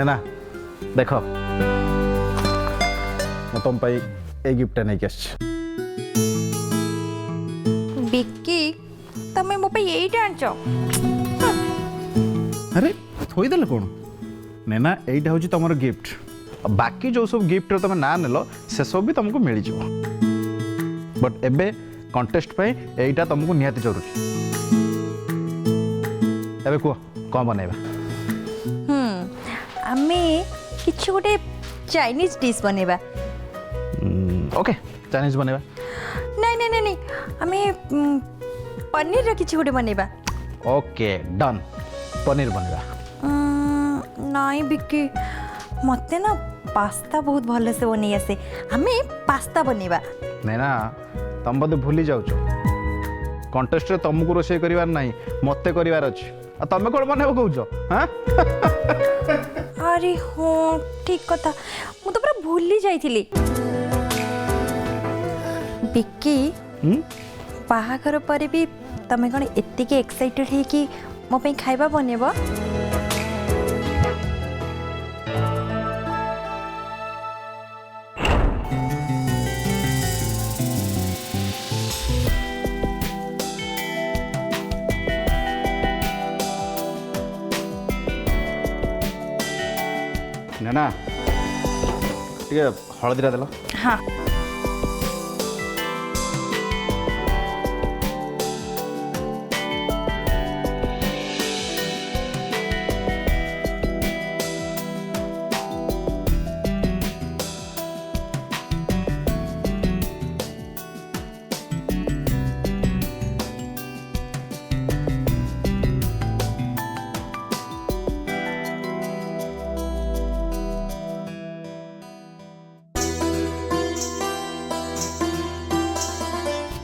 ना देख मैं तुम ए गिफ्ट नहीं के बिक्की तमे मो पे यही आनछ अरे थोईदेल कौन नैना यहीटा हूँ तुम गिफ्ट बाकी जो सब गिफ्ट तुम ना नेल से सब भी तुमको मिल जाव बट एबे कंटेस्ट पे यहीटा तुमको निहाती जरूरी एबे कह कौन बनैबा आमे किछु गोटे चाइनीज डिश बनेबा ओके चाइनीज बनैबा नहीं नहीं नहीं नहीं आमे पनीर रा किछु गोटे बनेबा ओके डन पनीर बनैबा नहीं बिक्की मते ना पास्ता बहुत भल से बनै आसे आमे पास्ता बनेबा नैना तुम बोधे भूली जाऊच कंटेस्ट रे तुमको रोषे करिवार नहीं मते करिवार अछि आ तमे कोन बनेबो कहउछो हां अरे हो ठीक कथा मु तो पूरा भूली जाइथिली बिक्की बाहाघर पर भी तमे कौन एतिके एक्साइटेड है कि मो पे खाइबा बनेबो ना ठीक है हलदीरा देल हाँ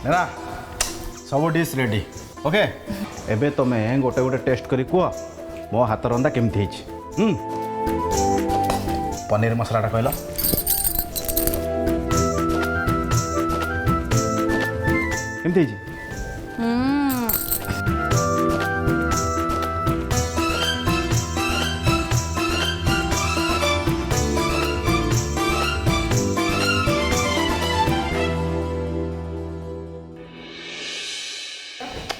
ना सब डिश रेडी ओके एबे तुमे गोटे गोटे टेस्ट करी कह मो हाथ रंधा केमती पनीर मसलाटा कहल केमती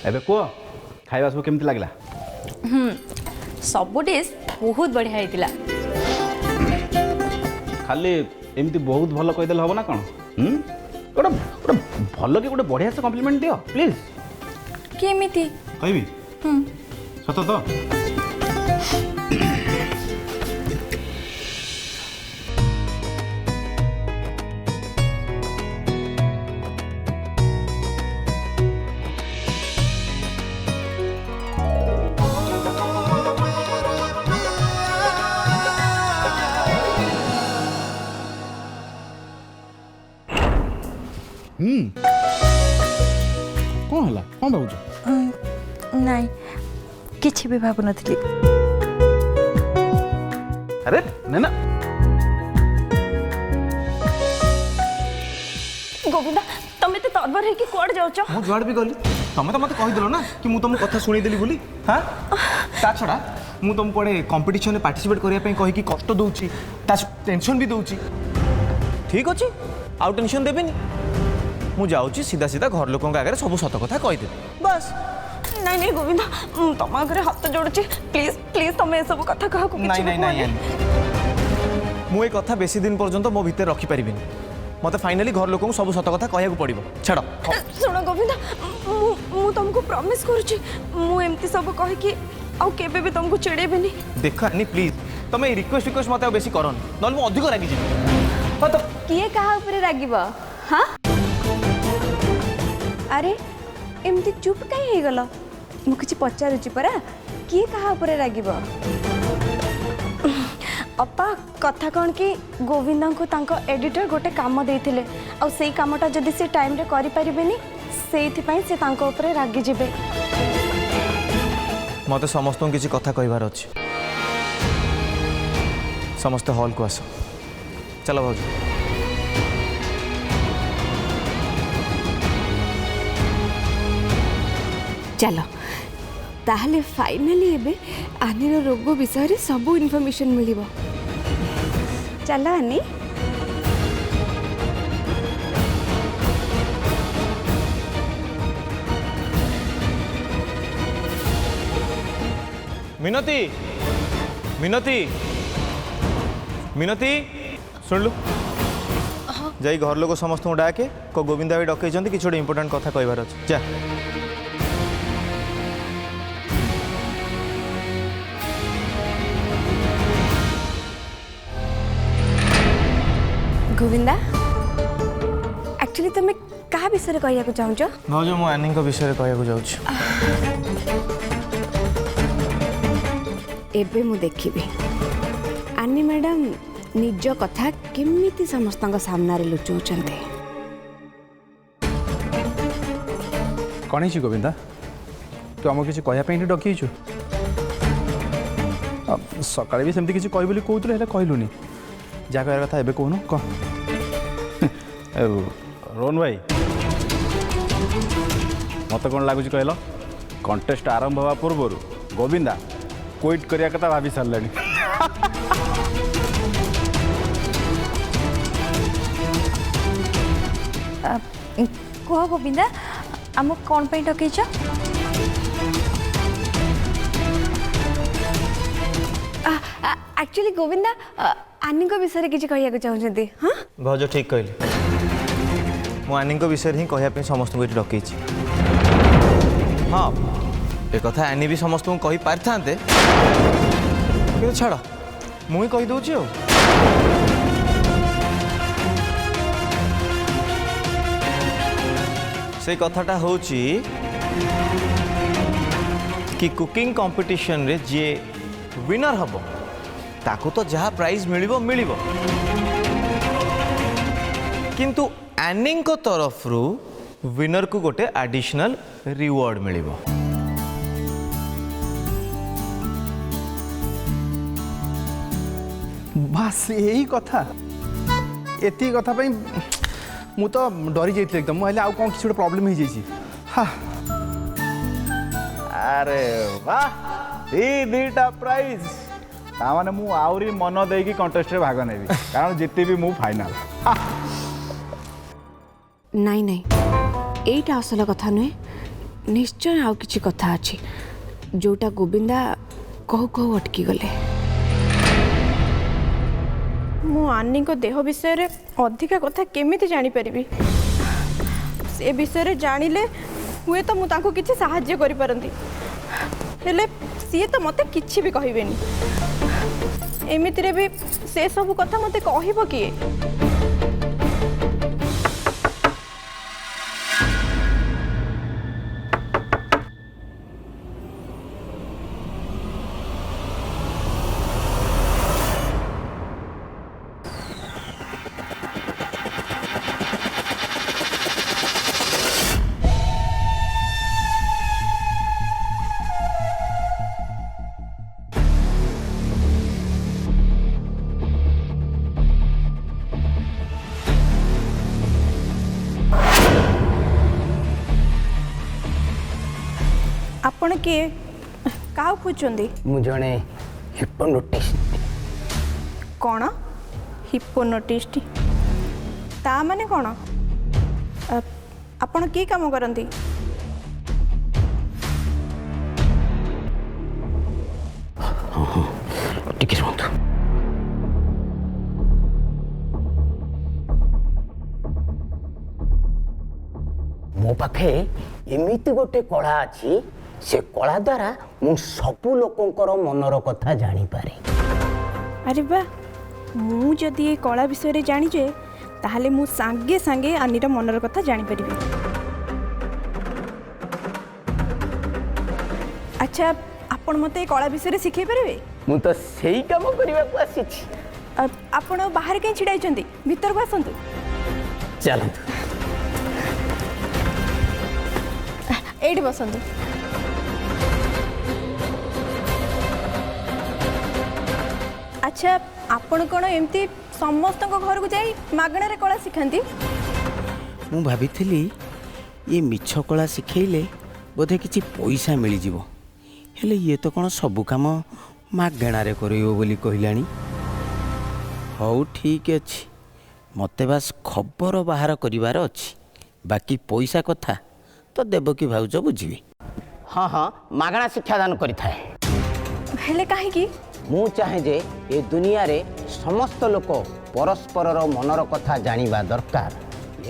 एबे कह खाइबा सब केमती लागला सब डिश बहुत बढ़िया होइतिला खाली एमती बहुत भल कहीदेले हम ना कौन गोटे गोटे भल कि गोटे बढ़िया से कम्प्लीमेंट दियो प्लीज केमिति कहबी सत तो कौन है कौन भावुच नहीं किछि भी भाबु नथिली अरे नैना गोविंदा तमे ते तदबर है कि कोड जाउछ मु जुआड़ भी गली तमे तो मते कहि देलो ना कि मु तुम कथा सुनी देली बोली हां ता छड़ा मु तुम कोडे कंपटीशन में पार्टिसिपेट करिया पई कहि कि कष्ट दोउची ता टेंशन भी दोउची ठीक अछि आउ टेंशन देबेनी मु जाउची सीधा सीधा घर लोकन आगे सब सत कथा कहि दे बस नहीं नहीं गोविंदा तुम आगे हाथ जोड़ुची प्लीज प्लीज तुम ए सब कथा कहा को नहीं नहीं नहीं मु ए कथा बेसी दिन पर्यंत मो भीतर रखी परिबिनी मते फाइनली घर लोकन सब सत कथा कहया को पड़िबो छाड़ सुनो गोविंदा मु तुमको प्रॉमिस करूची मु एमती सब कहि कि आउ केबे भी तुमको चिड़ेबेनी देख अन्नी प्लीज तुम रिक्वेस्ट मत बेसी करन नल मु अधिक रागी जी तो किए कहा ऊपर रागिबा हां अरे एमती चुप कहीं हो गल मु किछि पचारुची परा किए कहा ऊपर रागिबा अपा कथा कौन कि गोविंदा को तांको एडिटर गोटे काम देइथिले आ सेई कामटा जदि से टाइम रे करि परिबेनी सेइथि पई से तांको ऊपर रागी जिबे मत समस्त किसी कथा कहबार अच्छे समस्त हॉल को आस चलो भाज चलो ताहले फाइनाली एबे आनीर रोग विषय सब इनफॉरमेशन मिलिबो। चल आनी। मिनती मिनती मिनती शुणलु जाई घर लोक समस्त डाके को गोविंदा भाई डकई कि गोटे इंपोर्टाट कथा कहबार अच्छे जा। गोविंदा एक्चुअली तुम क्या विषय कहया चाहूच? भाज मु आनी विषय कहूँ जाऊँ। एबे मु देखिबी आनी मैडम निज कथा केमिति समस्त सामने लुचौचंते। कौन है गोविंदा तू आम किसी कहवाई डकईचु सकाଳେ भी सेमती किसी कह बोली कहते हैं कहलुनि जहाँ कह कथा एबे कहून कह। रोहन भाई मत कौन लगुच कहल कंटेस्ट आरंभ हवा पूर्व गोविंदा क्विट करिया कथा भाभी सारे। कह गोविंदा आम कौन पे डकईच? एक्चुअली गोविंदा आनी विषय किसी कहया चाहते। हाँ भाज ठीक कहली मु आनी विषय ही कहवाई समस्त को डकई। हाँ एक कथा आनी भी समस्त को कही पारि था कि छाड़ मुझे कहीदे आ से कथाटा हूँ कि कुकिंग कंपटीशन रे जे विनर हम ताको तो जहाँ प्राइज मिलिबो मिलिबो किंतु एनी को तरफ रु विनर को गोटे एडिशनल रिवॉर्ड मिलिबो। बस यही कथा एति कथा पे मु तो डरी जाइए एकदम मुझे आउ कौन किसी प्रॉब्लम हो जाइए। हाँ अरे वाह दीटा प्राइज ताने मु आउरी मन देकी कंटेस्ट रे भाग नेबी कारण जिते भी मु फाइनल। नहीं नहीं एटा असल कथा नुहे निश्चय आउ किछि कथा अछि जोटा गोविंदा कहू कहू अटकी गले। मु आनी को देह विषय रे अधिका कथा केमिति जानी परिबी से विषय जानिले हुए तो मुझे किसी साहाय्य करि परंती हेले सी तो मते किछि भी कहबेनी एमितिरे भी से सब कथा मते कहबो किए। आपण किए क्या खोजते? मु जड़े हिप्नोटिस्ट। कौन हिप्नोटिस्ट? ता माने कौन? आपण की काम करती? टिके शुणु मो पाखे एमिति गोटे कला अच्छी से कला द्वारा मु सबु लोकंकर मनर कथा जानी पारे। अरे वाह मु जदि ये कला विषय जानी जे ताहले मु सांगे सांगे आनीर मनर कथा जानी परिबी। अच्छा आपण मते कला विषय शिखै परिबे? मु तो सही काम करबा को आसीछि। आपण बाहर कहीं छिड़ाई चंदी भीतर को आसंतु। चलंतु एठी बसंतु। अच्छा आपण कोन एमती समस्त घर को जाई मागणारे कला शिखांती? मु भाबिथिली ये मिछ कला शिखेले बोधे किछि पैसा मिल जिवो ହେଲେ ଇଏ ତ କ'ଣ ସବୁ କାମ ମାଗଣାରେ କରିବ ବୋଲି କହିଲାଣି। ହଉ ଠିକ୍ ଅଛି, ମୋତେ ବାସ୍ ଖବର ବାହାର କରିବାର ଅଛି। ବାକି ପଇସା କଥା ତ ଦେବକୀ ଭାଉଜ ବୁଝିବି। ହଁ ହଁ, ମାଗଣା ଶିକ୍ଷାଦାନ କରିଥାଏ। ହେଲେ କାହିଁକି? ମୁଁ ଚାହେଁ ଯେ ଏ ଦୁନିଆରେ ସମସ୍ତ ଲୋକ ପରସ୍ପରର ମନର କଥା ଜାଣିବା ଦରକାର।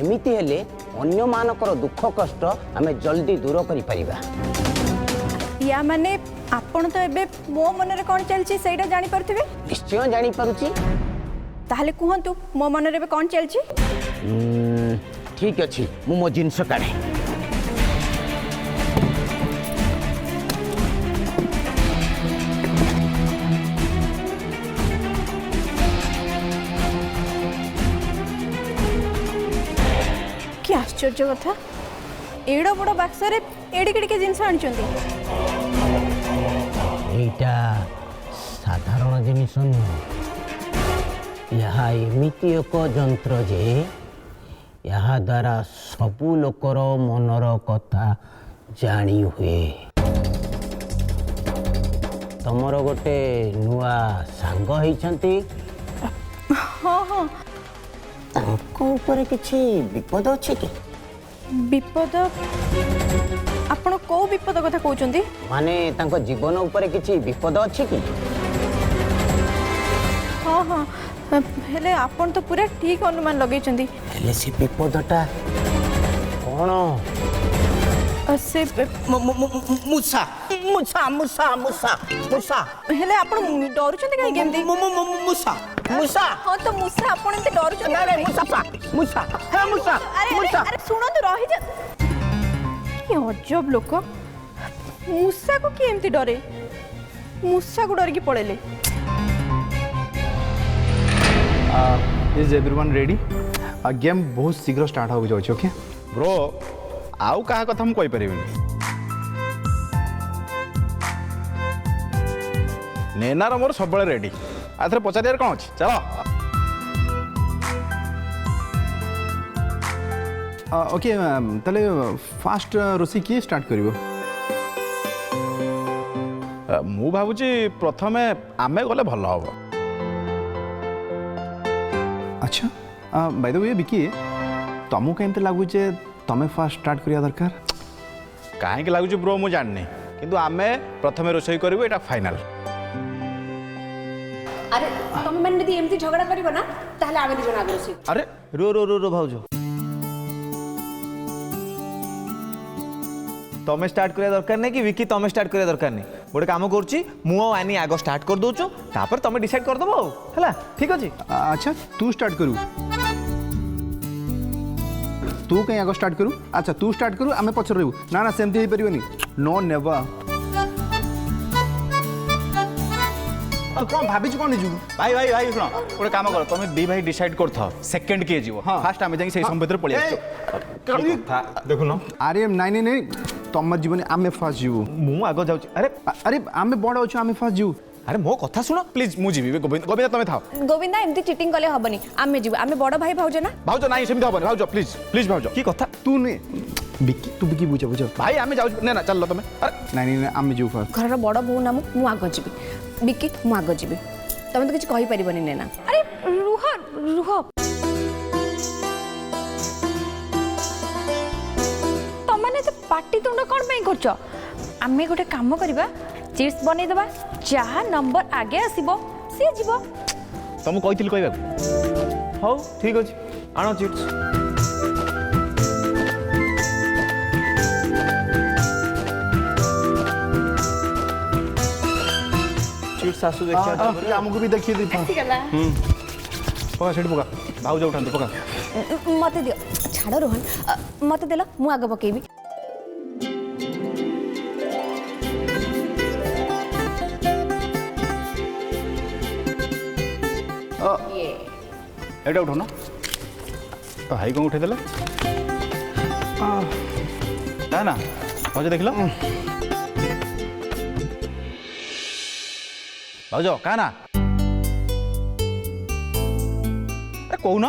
ଏମିତି ହେଲେ ଅନ୍ୟମାନଙ୍କର ଦୁଃଖ କଷ୍ଟ ଆମେ ଜଲ୍ଦି ଦୂର କରିପାରିବା। ୟା ମାନେ ଆପଣ ତ ଏବେ ମୋ ମନରେ କ'ଣ ଚାଲିଛି ସେଇଟା ଜାଣିପାରୁଥିବେ? ନିଶ୍ଚୟ ଜାଣିପାରୁଛି। ତାହେଲେ କୁହନ୍ତୁ ମୋ ମନରେ ଏବେ କ'ଣ ଚାଲିଛି? ଠିକ୍ ଅଛି, ମୁଁ ମୋ ଜିନିଷ କାଢ଼େ। କି ଆଶ୍ଚର୍ଯ୍ୟ କଥା, ଏଡ଼େ ବଡ଼ ବାକ୍ସରେ ଏଡ଼ିକି ଟିକେ ଜିନିଷ ଆଣିଛନ୍ତି। ଏଇଟା ସାଧାରଣ ଜିନିଷ ନୁହେଁ। ଏହା ଏମିତି ଏକ ଯନ୍ତ୍ର ଯେ ଏହା ଦ୍ୱାରା ସବୁ ଲୋକର ମନର କଥା ଜାଣି ହୁଏ। ତମର ଗୋଟେ ନୂଆ ସାଙ୍ଗ ହେଇଛନ୍ତି, ହଁ ହଁ। ତାଙ୍କ ଉପରେ କିଛି ବିପଦ ଅଛି କି? ବିପଦ? ଆପଣ କୋଉ ବିପଦ କଥା କହୁଛନ୍ତି? ମାନେ ତାଙ୍କ ଜୀବନ ଉପରେ କିଛି ବିପଦ ଅଛି କି? ହଁ ହଁ, ହେଲେ ଆପଣ ତ ପୁରା ଠିକ୍ ଅନୁମାନ ଲଗେଇଛନ୍ତି। ହେଲେ ସେ ବିପଦଟା କ'ଣ? ସେ ମୂଷା ମୂଷା ମୂଷା ମୂଷା ମୂଷା। ହେଲେ ଆପଣ ଡରୁଛନ୍ତି କାହିଁକି ଏମିତି? ମୂଷା ମୂଷା। ହଁ ତ ମୂଷା, ଆପଣ ଏମିତି ଡରୁଛନ୍ତି? ମୂଷା ମୂଷା ହେ ମୂଷା ମୂଷା। ଆରେ ଶୁଣନ୍ତୁ, ରହିଯା। କି ଅଜବ ଲୋକ, ମୂଷାକୁ କିଏ ଏମିତି ଡରେ? ମୂଷାକୁ ଡରିକି ପଳେଇଲେ। Is everyone ready? ଗେମ୍ ବହୁତ ଶୀଘ୍ର ଷ୍ଟାର୍ଟ ହେବାକୁ ଯାଉଛି। ଓକେ ବ୍ରୋ, ଆଉ କାହା କଥା ମୁଁ କହିପାରିବିନି। ନେନାର ମୋର ସବୁବେଳେ ରେଡ଼ି। ଆଥରେ ପଚାରିବାର କ'ଣ ଅଛି? ଚାଲ। ଓକେ, ତାହେଲେ ଫାଷ୍ଟ ରୋଷେଇ କିଏ ଷ୍ଟାର୍ଟ କରିବ? ମୁଁ ଭାବୁଛି ପ୍ରଥମେ ଆମେ ଗଲେ ଭଲ ହେବ। ଆଚ୍ଛା, ବାଇ ଦ ୱେ ବିକି, ତମକୁ କେମିତି ଲାଗୁଛି ତମେ ଫାଷ୍ଟ ଷ୍ଟାର୍ଟ କରିବା ଦରକାର? କାହିଁକି ଲାଗୁଛି ବ୍ରୋ ମୁଁ ଜାଣିନି, କିନ୍ତୁ ଆମେ ପ୍ରଥମେ ରୋଷେଇ କରିବୁ, ଏଇଟା ଫାଇନାଲ୍। আরে তুমি মানে যদি এমনি ঝগড়া করিব না তাহলে আমি দুজন আগে বসি। আরে রো রো রো রো ভাউজ, তুমি স্টার্ট করা দরকার নাই কি বিকি তুমি স্টার্ট করা দরকার নাই। গোটে কাম করছি মু আনি আগ স্টার্ট করে দউଛୁ, তারপরে তুমি ডিসাইড করে দেবো হলা। ঠিক আছে? আচ্ছা তু স্টার্ট করু। তু কहीं আগ স্টার্ট করু? আচ্ছা তু স্টার্ট করু, আমি পছরে রহু। না না সেমতি হই পারিবনি। No never. कौन भाभी कौन नहीं भाई भाई भाई शुण गोटे काम कर तुम दी भाई डिसाइड कर सेकंड किए जीव फास्ट आम जाई सही समय पळि देखु न अरे नहीं नहीं नहीं तुम जीवन आम फास्ट जीव मु आग जाउची। अरे अरे आम बड़ अच्छु आम फास्ट जीव। अरे मो कथा सुन प्लीज मु जीवी गोविंद गोविंद तुम थाओ। গোবিন্দা এমনি চিটিং কলে হবনি, আমি যাব। আমি বড় ভাই ভাউজ না। भाउज नहीं सेमती हबनी भाउज प्लीज प्लीज भाउज की कथा तू नहीं बिकी, तू बिकी बुझा बुझा भाई आम जाऊ ना ना चल तुम। अरे नहीं नहीं आम जीव फास्ट। ঘরর বড় বউ না মু আগ যাবি। বিকি মু আগ যাবি, তুমি তো কিছু কই পারিবনি নেনা। আরে রুহ রুহ, তমানে তো পার্টি তুণ্ড কোন পাই করছ? আমি গোটে কাম করিবা, চিপস বনাই দেবা, যাহা নম্বর আগে আসিব সে ଯିବ। तुम कही कहवा हौ ठीक अछि आनो चिट्स। चिट्स आसु देखिया हमको भी देखिए दी। ଆସିଗଲା। पका सेठ पका भाउज उठाନ୍ତୁ पका। मते दियो, छाड़ रोहन, मते देला मु आग पकेबी। एटा उठाउन भाई कौन उठे देला ना भाउज देखल भाउज का ना कौन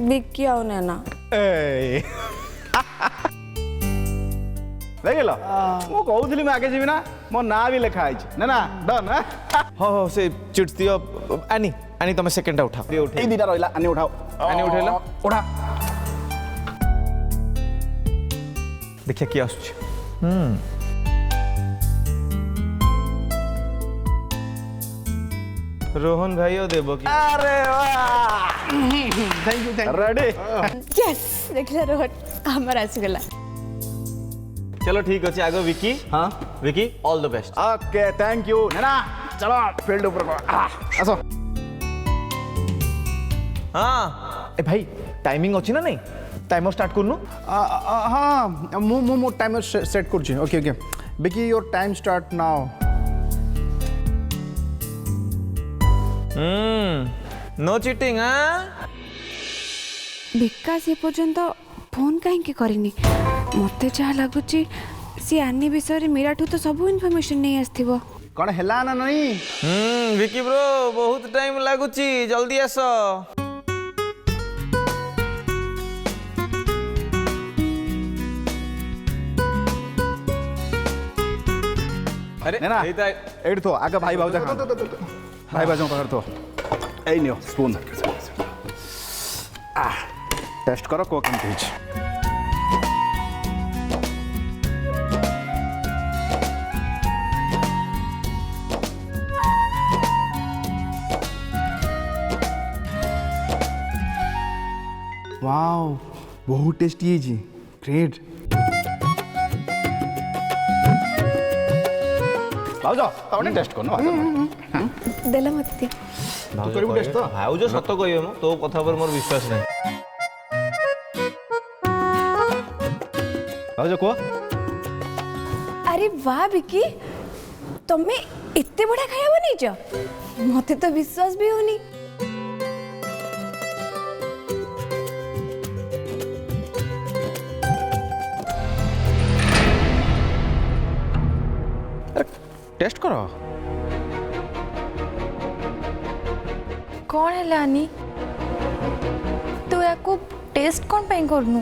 बिकी आउ नेना। देखल मु कहूली आगे जीवी ना मो ना भी लिखा है ना डन हाँ हाँ से चिट्स दियो आनी आनी तुम सेकेंडटा उठाओ ए दीटा रहिला आनी उठाओ आनी उठेला उठा देखिए किए आसुची रोहन भाई और देवकी अरे वाह थैंक यू रेडी यस देखला रोहन हमर आसीगला चलो ठीक अच्छे आगो विकी हाँ Vicky all the best okay thank you ना चलो फील्ड ऊपर आसो हाँ ए भाई टाइमिंग अच्छी ना नहीं टाइमर स्टार्ट करनु हाँ मो टाइमर सेट कर okay okay Biki your time start now no cheating हाँ विकास ये पर्यंत फोन कहीं करनी मत जहाँ लगुच सी आनी विषय मेराठू तो सब इनफॉरमेशन नहीं आसथिबो कौन हैला ना नहीं विकी ब्रो बहुत टाइम लागुची जल्दी आस अरे ना एड तो आगे भाई भाउजा खान भाई भाउजा पाखर तो ए नियो स्पून टेस्ट करो को केमती हिच वाओ बहुत टेस्टी है जी ग्रेट भाउजा तने टेस्ट करनो देला मते तू करिबु टेस्ट तो भाऊ जो सत कहियो मो तो कथा पर मोर विश्वास नहीं भाउजा को अरे वाह विकी तुम्हें इतने बड़ा खाया बनीच मते तो विश्वास भी होनी टेस्ट करो कौन है आनी तू या टेस्ट कौन पे करनु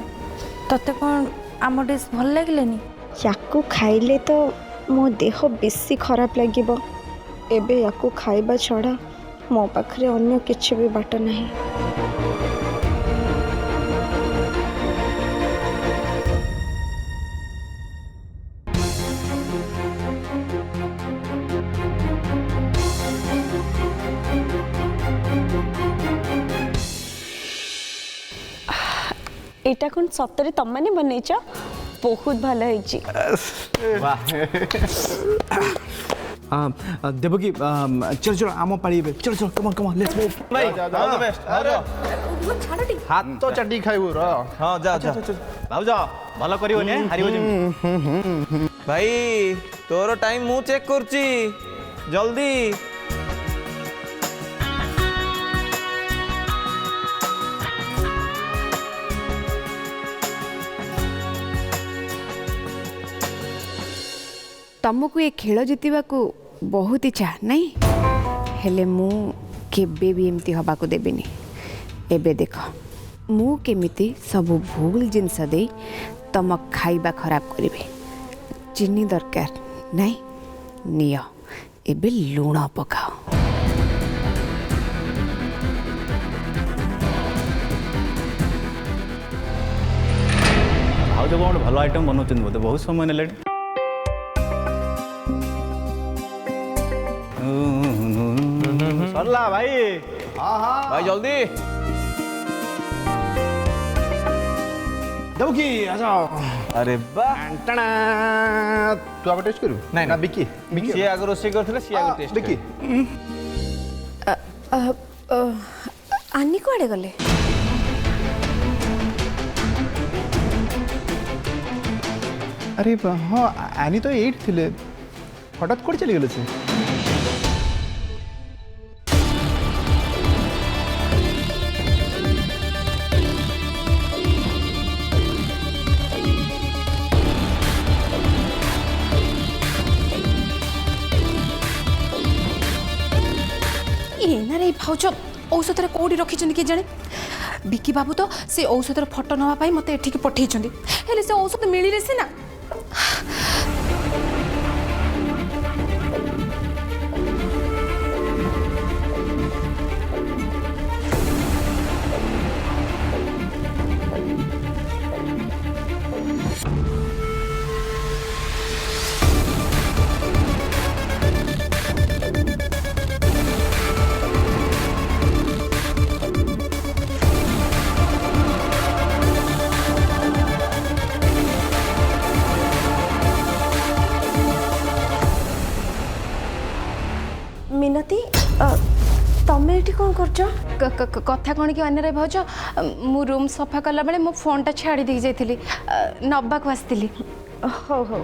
तते कौन आम डिश भल लगिलेनी याकू खाइले तो मो देह बेसी खराब लागिबो एबे याकू खाइबा छड़ा मो पाखरे अन्य किछि भी बाट नहीं एटा कोन सतरे तम माने बनैछ बहुत भलो होइछि देवकी चल चल आम पाड़ी चल चल कम कम लेट्स मूव भाई ऑल द बेस्ट अरे हाथ तो चटी खाइबु र हां जा जा भाउजा भलो करियो ने हारियो जे भाई तोर टाइम मु चेक करची जल्दी तुमको ये खेल जितवा को बहुत इच्छा नहीं हेले मु केबे भी एमती हवा को देबेनी एबे देख मु केमिति सब भूल जिनस दे तुम खाइबा खराब करिवे चीनी दरकार नहीं नियो एबे लूण पकाओ भाउजा कौन भलो आइटम बनाउछन बोते बहुत समय नेले सरला भाई भाई जल्दी देवकी आ जाओ अरे वाह टना तू आगे टेस्ट करू नहीं, ना नहीं। बिकी बिकी सी आगे रोसे करथिले सी आगे टेस्ट बिकी आनी कुआडे गले अरे हाँ आनी तो 8 थिले हठात कोड चली गेले से ये भाउज औषधर कौटी रखी किए जाने बिकी बाबू तो से औषधर फटो नापी मत एठिक पठे से औषध मिले सीना ତମେ ଏଠି କ'ଣ କରୁଛ? କଥା କ'ଣ କି ଅନ୍ୟରେ ଭାଉଜ ମୁଁ ରୁମ୍ ସଫା କଲାବେଳେ ମୋ ଫୋନ୍ଟା ଛାଡ଼ି ଦେଇକି ଯାଇଥିଲି ନବାକୁ ଆସିଥିଲି। ହଉ ହଉ।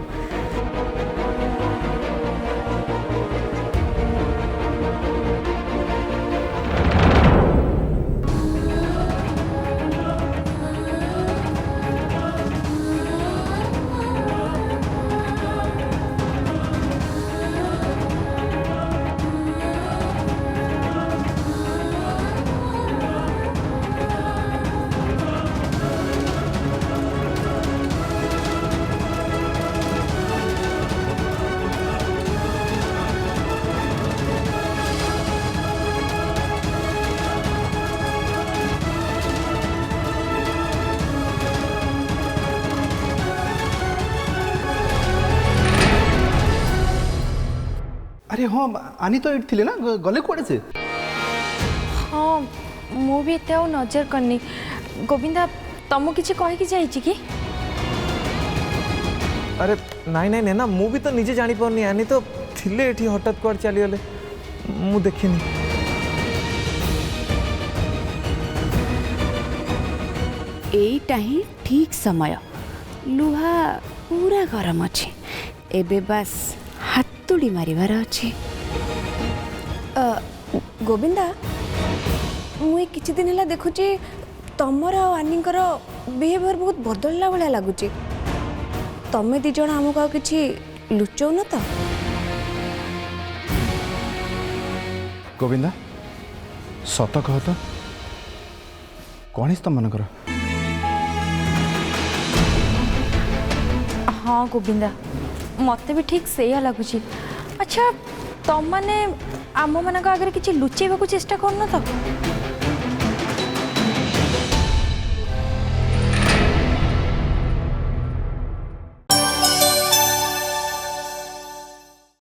अरे हाँ आनी तो एट थिले ना गले कुआडे से हाँ मु भी एते नजर करनी। गोविंदा तुमको किसी कहीकि जाइछि कि? अरे नाई नाई ना मु भी तो निजे जानी पारनी आनी तो थिले एठी हठात कुआडे चली गले मु देखिनी। एईटा ही ठीक समय लुहा पूरा गरम अच्छे एबे बस हातुड़ी मारिबार अच्छे। गोविंदा मुझे किछि दिन है देखुची तमर आ आनीकर बिहेवियर बहुत बदलला भाया लगुच। तमें दी जण आमको किछि लुचौ न तो? गोविंदा सत कह तो कौन तुम मनकर? हाँ गोविंदा मत भी ठीक से लगुच। अच्छा तुम मैंने आम मान आगे किसी लुचेबा चेष्टा कर न तो?